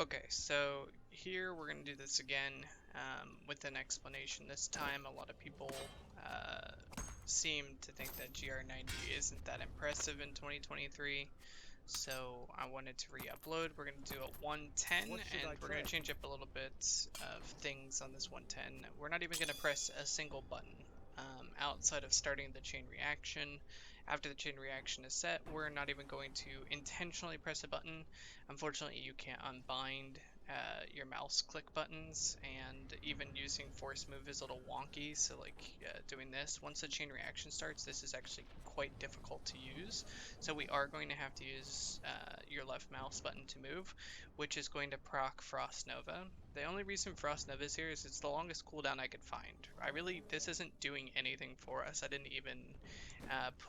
Okay, so here we're going to do this again with an explanation. This time, a lot of people seem to think that GR90 isn't that impressive in 2023, so I wanted to re-upload. We're going to do a 110, and we're going to change up a little bit of things on this 110. We're not even going to press a single button outside of starting the chain reaction. After the chain reaction is set, we're not even going to intentionally press a button. Unfortunately, you can't unbind your mouse click buttons, and even using force move is a little wonky. So like doing this, once the chain reaction starts, this is actually quite difficult to use. So we are going to have to use your left mouse button to move, which is going to proc Frost Nova. The only reason Frost Nova is here is it's the longest cooldown I could find. This isn't doing anything for us. I didn't even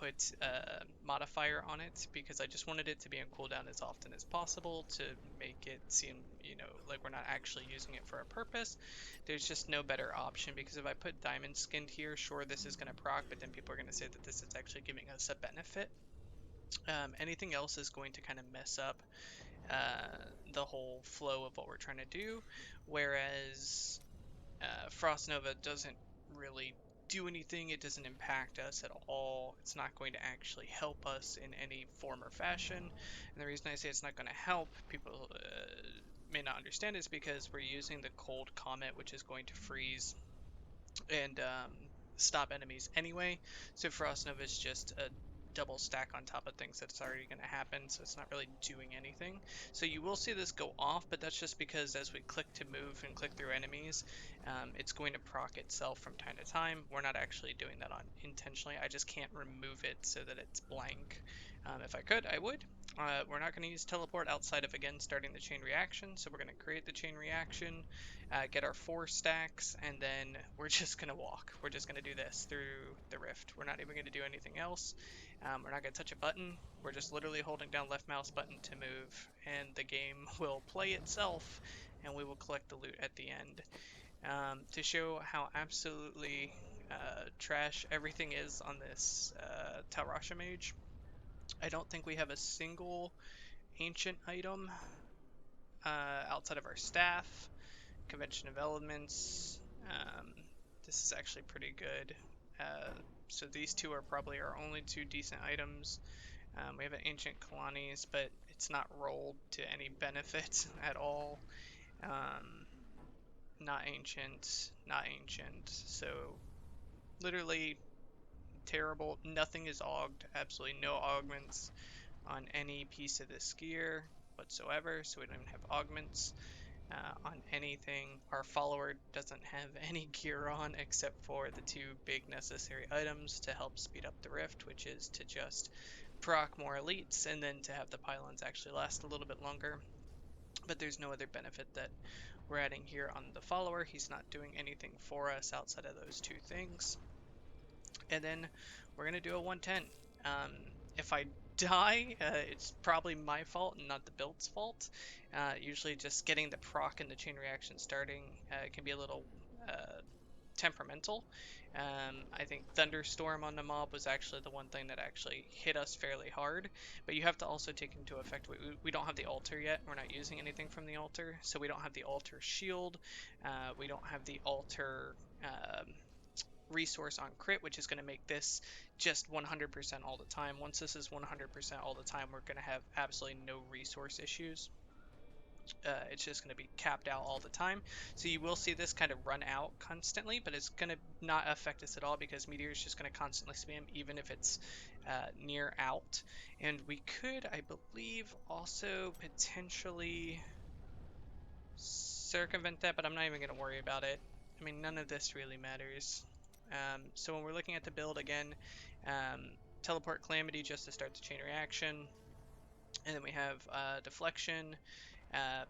put a modifier on it because I just wanted it to be on cooldown as often as possible to make it seem, like we're not actually using it for a purpose. There's just no better option because if I put diamond skinned here, sure, this is going to proc, but then people are going to say that this is actually giving us a benefit. Anything else is going to kind of mess up the whole flow of what we're trying to do, whereas Frost Nova doesn't really do anything. It doesn't impact us at all. It's not going to actually help us in any form or fashion. And the reason I say it's not going to help people may not understand is because we're using the cold comet, which is going to freeze and stop enemies anyway. So Frost Nova is just a double stack on top of things that's already going to happen, so it's not really doing anything. So you will see this go off, but that's just because as we click to move and click through enemies, it's going to proc itself from time to time. We're not actually doing that on intentionally. I just can't remove it so that it's blank. If I could, I would. We're not going to use teleport outside of, again, starting the chain reaction. So we're going to create the chain reaction, get our 4 stacks, and then we're just going to walk. We're just going to do this through the rift. We're not even going to do anything else. We're not going to touch a button. We're just literally holding down left mouse button to move, and the game will play itself, and we will collect the loot at the end. To show how absolutely trash everything is on this Tal'Rasha mage, I don't think we have a single ancient item outside of our staff, convention of elements. Um, this is actually pretty good. So these two are probably our only 2 decent items. We have an ancient Kalani's, but it's not rolled to any benefit at all. Not ancient, not ancient. So literally terrible. Nothing is auged. Absolutely no augments on any piece of this gear whatsoever. So we don't even have augments on anything. Our follower doesn't have any gear on except for the 2 big necessary items to help speed up the rift, which is to just proc more elites and then to have the pylons actually last a little bit longer. But there's no other benefit that we're adding here on the follower. He's not doing anything for us outside of those 2 things. And then we're going to do a 110. If I die, it's probably my fault and not the build's fault. Usually just getting the proc and the chain reaction starting can be a little temperamental. I think Thunderstorm on the mob was actually the one thing that actually hit us fairly hard, but you have to also take into effect we don't have the altar yet. We're not using anything from the altar, so we don't have the altar shield. We don't have the altar resource on crit, which is going to make this just 100% all the time. Once this is 100% all the time, we're going to have absolutely no resource issues. It's just going to be capped out all the time. So you will see this kind of run out constantly, but it's going to not affect us at all because Meteor is just going to constantly spam even if it's near out. And we could, I believe, also potentially circumvent that, but I'm not even going to worry about it. I mean, none of this really matters. So when we're looking at the build again, teleport Calamity just to start the chain reaction, and then we have deflection,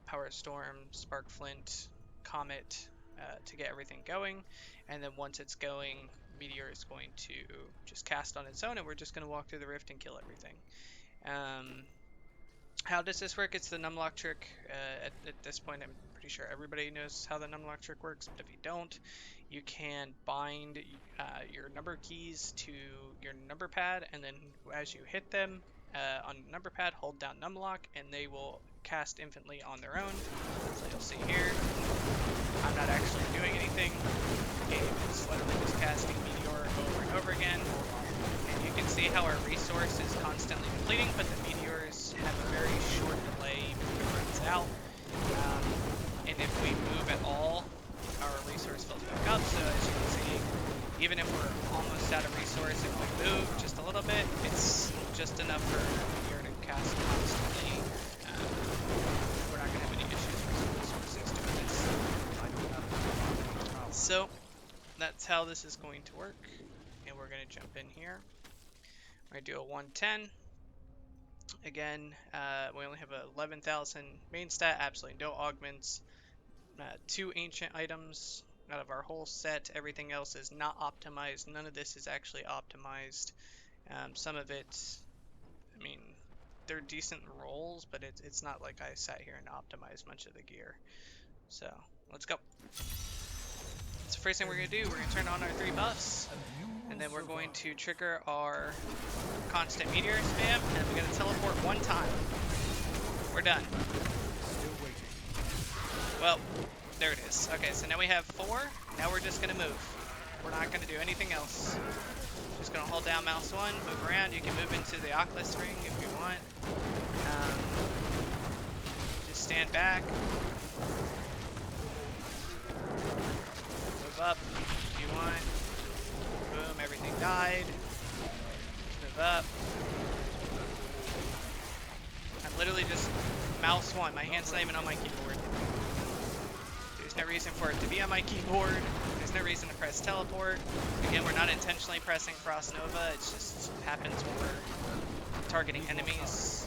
power storm, spark flint, comet to get everything going, and then once it's going, Meteor is going to just cast on its own, and we're just going to walk through the rift and kill everything. How does this work? It's the Numlock trick. At this point, I'm pretty sure everybody knows how the Numlock trick works, but if you don't, you can bind your number keys to your number pad, and then as you hit them, on number pad, hold down Numlock, and they will cast infinitely on their own. So you'll see here, I'm not actually doing anything. The game is literally just casting Meteor over and over again. And you can see how our resource is constantly depleting, but the Meteors have a very short delay before it runs out. And if we move at all, our resource fills back up. So as you can see, even if we're almost out of resource, if we move just a little bit, it's just enough for Meteor to cast constantly. We're not going to have any issues with resources doing this. So that's how this is going to work. And we're going to jump in here. We're going to do a 110. Again, we only have 11,000 main stat, absolutely no augments. 2 ancient items out of our whole set. Everything else is not optimized. None of this is actually optimized. Some of it, I mean, they're decent rolls, but it's not like I sat here and optimized much of the gear. So let's go. So first thing we're going to do, we're going to turn on our 3 buffs, and then we're going to trigger our constant meteor spam, and we're going to teleport 1 time. We're done. Well, there it is. Okay, so now we have 4. Now we're just going to move. We're not going to do anything else. Just going to hold down mouse 1, move around. You can move into the Oculus ring if you want. Just stand back. Move up if you want. Boom, everything died. Move up. I'm literally just mouse 1. My hand's not even on my keyboard. There's no reason for it to be on my keyboard. There's no reason to press teleport. Again, we're not intentionally pressing Frost Nova. It just happens when we're targeting enemies.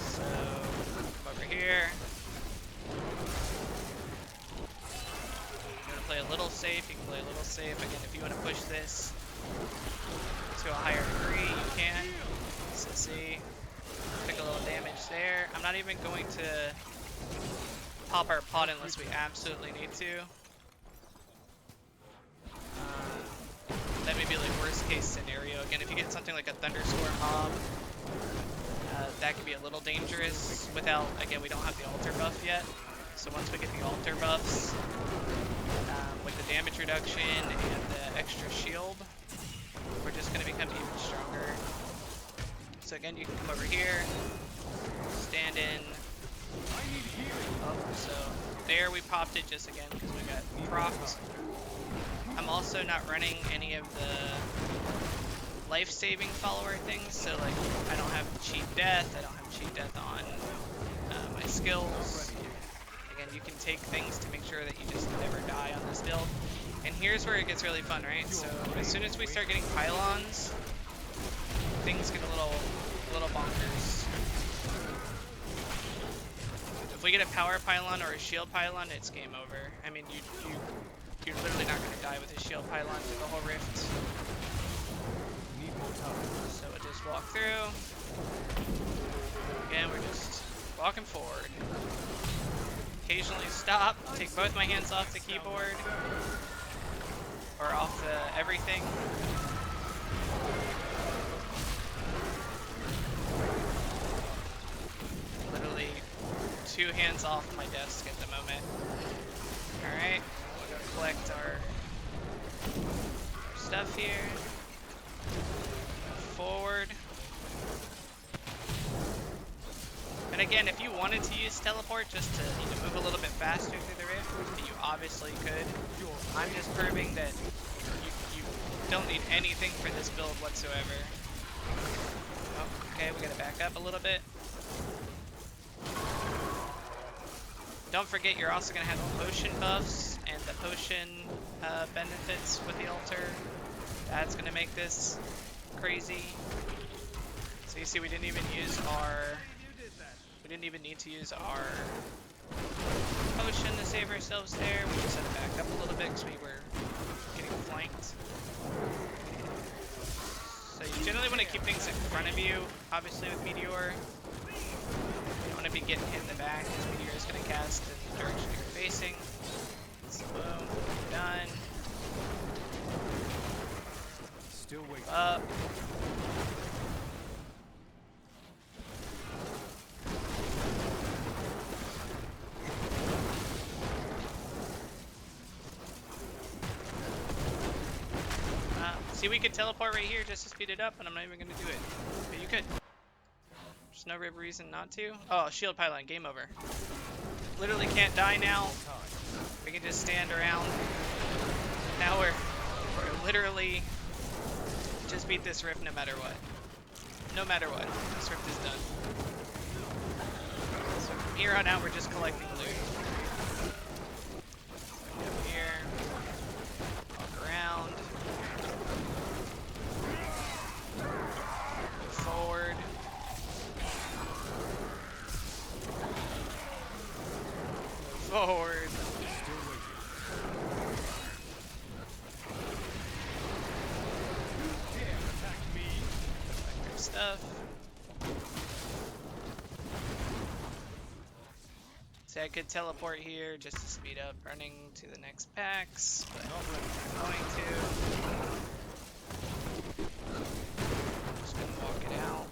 So, come over here. You want to play a little safe, you can play a little safe. Again, if you want to push this to a higher degree, you can. So see, take a little damage there. I'm not even going to pop our pot unless we absolutely need to. That may be like worst case scenario. Again, if you get something like a thunderstorm mob, that could be a little dangerous without, again, we don't have the altar buff yet. So once we get the altar buffs, with the damage reduction and the extra shield, we're just going to become even stronger. So again, you can come over here, stand in. Oh, so there we popped it just again because we got procs. I'm also not running any of the life-saving follower things, so like I don't have cheap death, I don't have cheap death on my skills. Again, you can take things to make sure that you just never die on this build. And here's where it gets really fun, right? So as soon as we start getting pylons, things get a little bonkers. If we get a power pylon or a shield pylon, it's game over. I mean, you're literally not going to die with a shield pylon through the whole rift. So we'll just walk through. Again, we're just walking forward. Occasionally stop, take both my hands off the keyboard. Or off the everything. Literally 2 hands off my desk at the moment. Alright, we're gonna collect our stuff here. Forward. And again, if you wanted to use teleport just to move a little bit faster through the rift, you obviously could. I'm just proving that you don't need anything for this build whatsoever. Oh, okay, we gotta back up a little bit. Don't forget, you're also gonna have the potion buffs and the potion benefits with the altar. That's gonna make this crazy. So you see, we didn't even need to use our potion to save ourselves there. We just had to back up a little bit because we were getting flanked. So you generally want to keep things in front of you, obviously with Meteor. You don't want to be getting hit in the back because Meteor is going to cast in the direction you're facing. So boom, done. Still waiting. Up. See, we could teleport right here just to speed it up, and I'm not even gonna do it. But you could. There's no reason not to. Oh, shield pylon, game over. Literally can't die now. We can just stand around. Now we're literally just beat this rift no matter what. No matter what, this rift is done. So from here on out, we're just collecting loot. Up here, walk around, move forward. Forward. Vector stuff. See, I could teleport here just to speed up running to the next packs, but I'm not going to. Just gonna walk it out.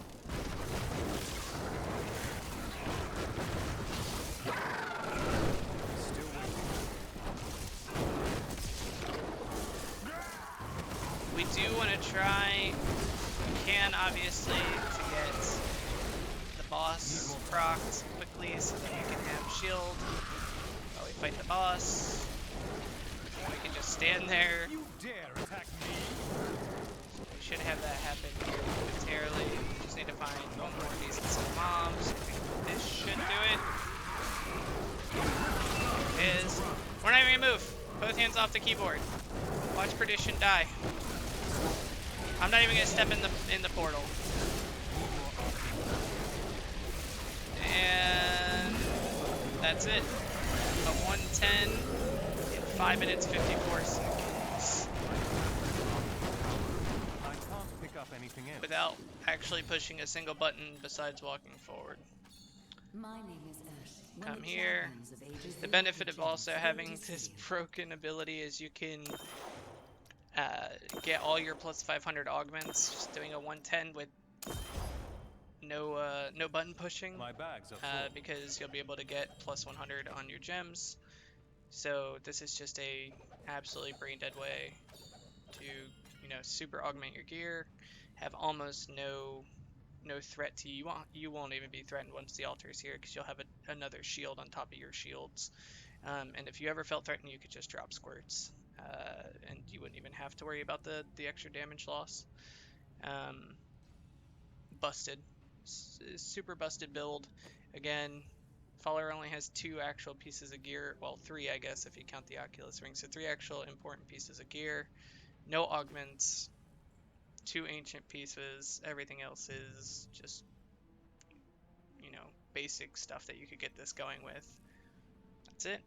We do want to try, we can obviously, to get the boss procced quickly so that we can have shield while we fight the boss. We can just stand there. You dare attack me? We should have that happen here momentarily. We just need to find one more decent set of mobs. I think this should do it. It is. We're not even gonna move. Both hands off the keyboard. Watch Perdition die. I'm not even gonna step in the portal. And that's it. A 110 in 5 minutes 54 seconds. I can't pick up anything else. Without actually pushing a single button besides walking forward. My name is Ash. Come here. The benefit of also having this broken ability is you can get all your plus 500 augments, just doing a 110 with no button pushing, My bags are full. because you'll be able to get plus 100 on your gems. So this is just a absolutely brain dead way to, you know, super augment your gear, have almost no threat to you. You won't even be threatened once the altar is here because you'll have another shield on top of your shields. And if you ever felt threatened, you could just drop squirts. And you wouldn't even have to worry about the extra damage loss. Busted. Super busted build. Again, Follower only has 2 actual pieces of gear. Well, 3 I guess if you count the Oculus ring. So 3 actual important pieces of gear. No augments. 2 ancient pieces. Everything else is just, you know, basic stuff that you could get this going with. That's it.